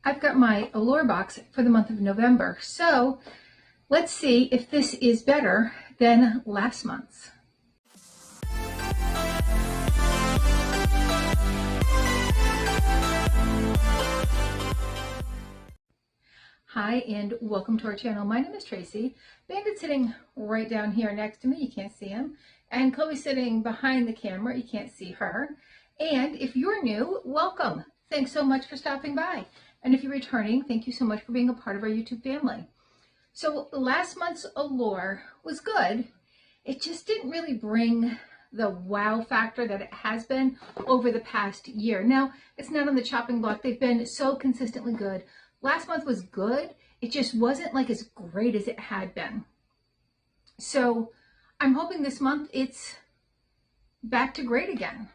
I've got my Allure box for the month of November. So let's see if this is better than last month's. Hi and welcome to our channel. My name is Tracey. Bandit's sitting right down here next to me. You can't see him. And Chloe's sitting behind the camera. You can't see her. And if you're new, welcome. Thanks so much for stopping by. And if you're returning, thank you so much for being a part of our YouTube family. So last month's Allure was good. It just didn't really bring the wow factor that it has been over the past year. Now, it's not on the chopping block. They've been so consistently good. Last month was good. It just wasn't like as great as it had been. So I'm hoping this month it's back to great again.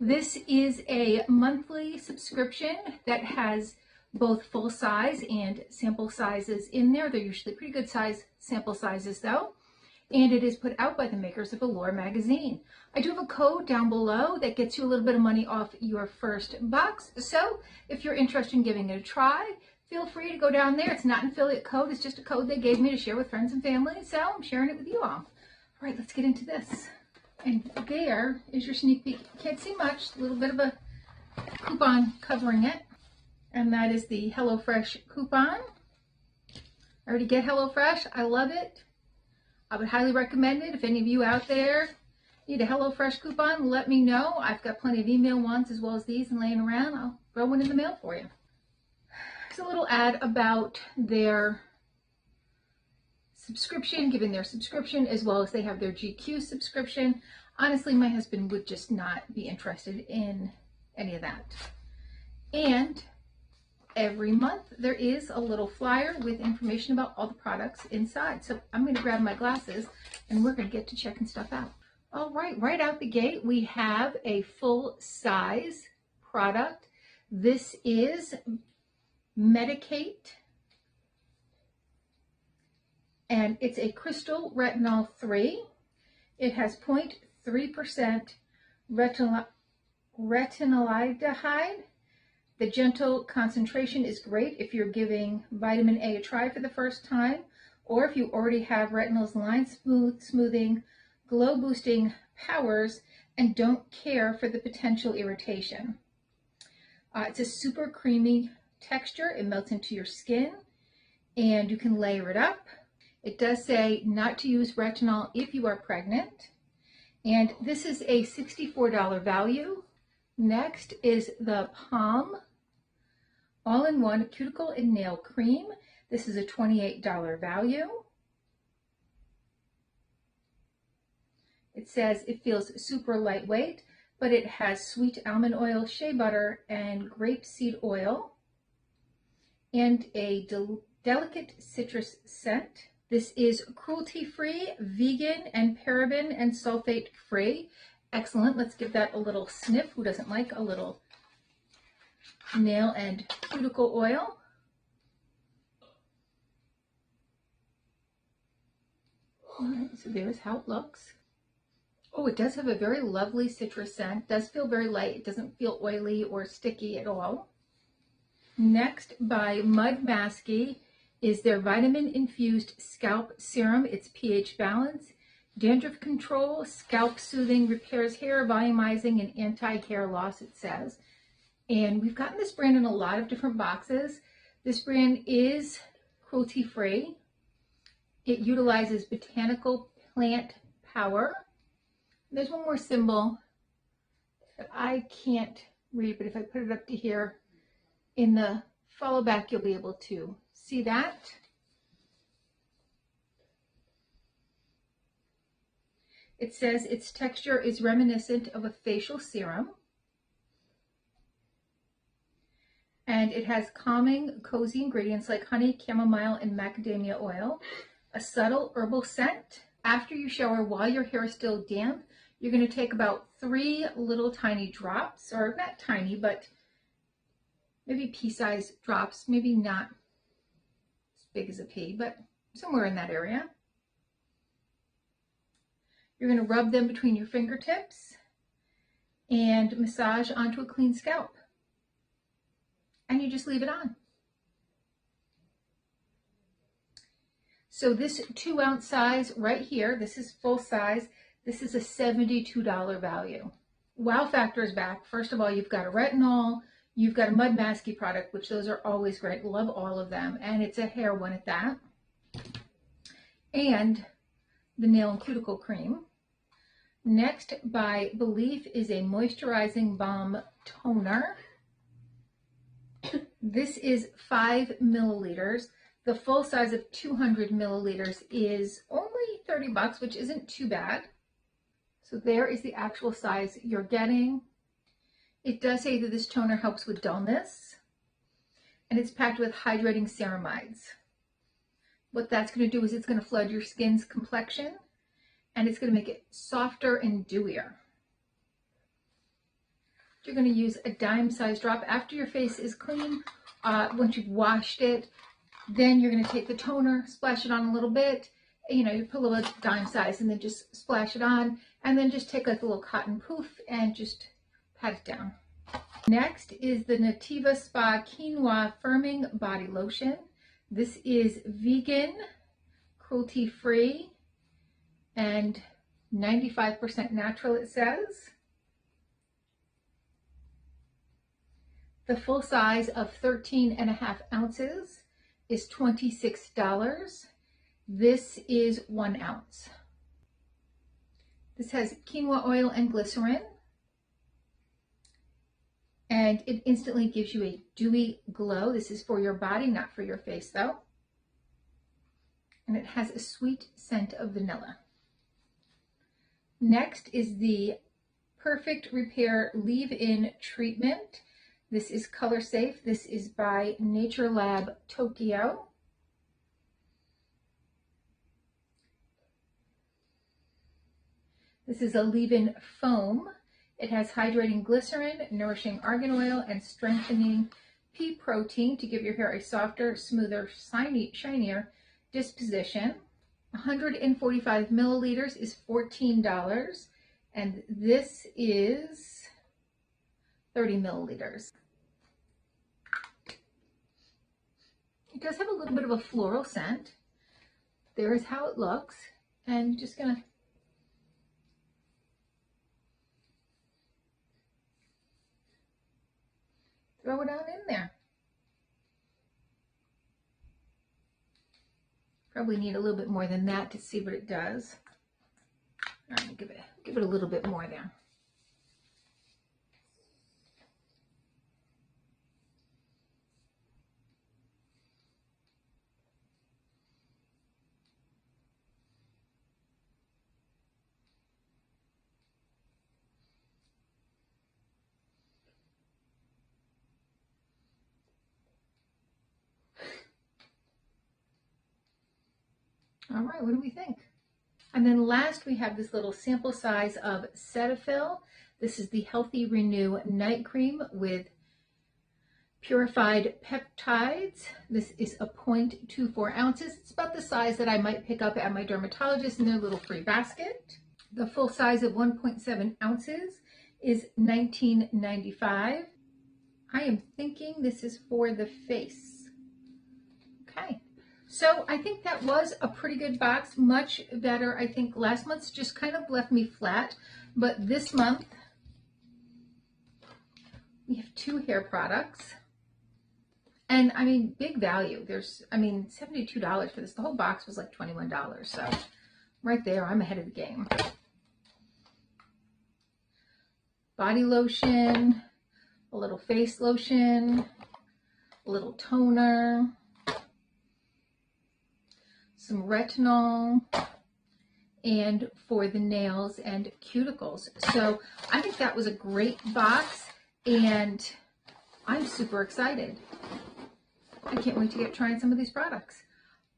This is a monthly subscription that has both full size and sample sizes in there. They're usually pretty good size sample sizes though. And it is put out by the makers of Allure magazine. I do have a code down below that gets you a little bit of money off your first box. So if you're interested in giving it a try, feel free to go down there. It's not an affiliate code. It's just a code they gave me to share with friends and family. So I'm sharing it with you all. All right, let's get into this. And there is your sneak peek. Can't see much. A little bit of a coupon covering it. And that is the HelloFresh coupon. I already get HelloFresh. I love it. I would highly recommend it. If any of you out there need a HelloFresh coupon, let me know. I've got plenty of email ones as well as these and laying around. I'll throw one in the mail for you. A little ad about their subscription, given their subscription, as well as they have their GQ subscription. Honestly, my husband would just not be interested in any of that. And every month there is a little flyer with information about all the products inside. So I'm going to grab my glasses and we're going to get to checking stuff out. All right out the gate, we have a full size product. This is Medicate, and it's a crystal retinol 3. It has 0.3% retinoldehyde. The gentle concentration is great if you're giving vitamin A a try for the first time, or if you already have retinol's line smoothing, glow boosting powers, and don't care for the potential irritation. It's a super creamy texture. It melts into your skin and you can layer it up. It does say not to use retinol if you are pregnant, and this is a $64 value. Next is the Palm all-in-one cuticle and nail cream. This is a $28 value. It says it feels super lightweight, but it has sweet almond oil, shea butter, and grapeseed oil, and a delicate citrus scent. This is cruelty-free, vegan, and paraben and sulfate-free. Excellent. Let's give that a little sniff. Who doesn't like a little nail and cuticle oil? All right, so there's how it looks. Oh, it does have a very lovely citrus scent. It does feel very light. It doesn't feel oily or sticky at all. Next, by Mud Maskey, is their vitamin-infused scalp serum. It's pH balance, dandruff control, scalp soothing, repairs hair, volumizing, and anti-hair loss, it says. And we've gotten this brand in a lot of different boxes. This brand is cruelty-free. It utilizes botanical plant power. There's one more symbol that I can't read, but if I put it up to here, in the follow back, you'll be able to see that. It says its texture is reminiscent of a facial serum. And it has calming, cozy ingredients like honey, chamomile, and macadamia oil. A subtle herbal scent. After you shower, while your hair is still damp, you're going to take about 3 little tiny drops, or not tiny, but maybe pea-sized drops, maybe not as big as a pea, but somewhere in that area. You're going to rub them between your fingertips and massage onto a clean scalp. And you just leave it on. So this 2-ounce size right here, this is full size. This is a $72 value. Wow factor is back. First of all, you've got a retinol, you've got a mud masky product, which those are always great. Love all of them. And it's a hair one at that. And the nail and cuticle cream. Next, by Belief, is a moisturizing balm toner. This is 5 milliliters. The full size of 200 milliliters is only $30, which isn't too bad. So there is the actual size you're getting. It does say that this toner helps with dullness, and it's packed with hydrating ceramides. What that's going to do is it's going to flood your skin's complexion, and it's going to make it softer and dewier. You're going to use a dime-sized drop after your face is clean. Once you've washed it, then you're going to take the toner, splash it on a little bit. You know, you put a little dime size and then just splash it on, and then just take like a little cotton poof and just pat it down. Next is the Nativa Spa Quinoa Firming Body Lotion. This is vegan, cruelty-free, and 95% natural, it says. The full size of 13.5 ounces is $26. This is 1 ounce. This has quinoa oil and glycerin, and it instantly gives you a dewy glow. This is for your body, not for your face though. And it has a sweet scent of vanilla. Next is the Perfect Repair Leave-In Treatment. This is color safe. This is by Nature Lab Tokyo. This is a leave-in foam. It has hydrating glycerin, nourishing argan oil, and strengthening pea protein to give your hair a softer, smoother, shinier disposition. 145 milliliters is $14, and this is 30 milliliters. It does have a little bit of a floral scent. There is how it looks, and just gonna throw it out in there. Probably need a little bit more than that to see what it does. All right, give it a little bit more there. All right, what do we think? And then last we have this little sample size of Cetaphil. This is the Healthy Renew Night Cream with purified peptides. This is a 0.24 ounces. It's about the size that I might pick up at my dermatologist in their little free basket. The full size of 1.7 ounces is $19.95. I am thinking this is for the face. Okay. So I think that was a pretty good box, much better. I think last month's just kind of left me flat, but this month we have 2 hair products, and I mean, big value. There's, I mean, $72 for this. The whole box was like $21, so right there, I'm ahead of the game. Body lotion, a little face lotion, a little toner, some retinol, and for the nails and cuticles. So I think that was a great box, and I'm super excited. I can't wait to get trying some of these products.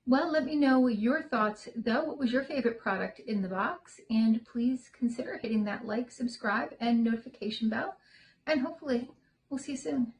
Well, let me know your thoughts though. What was your favorite product in the box? And please consider hitting that like, subscribe, and notification bell. And hopefully we'll see you soon.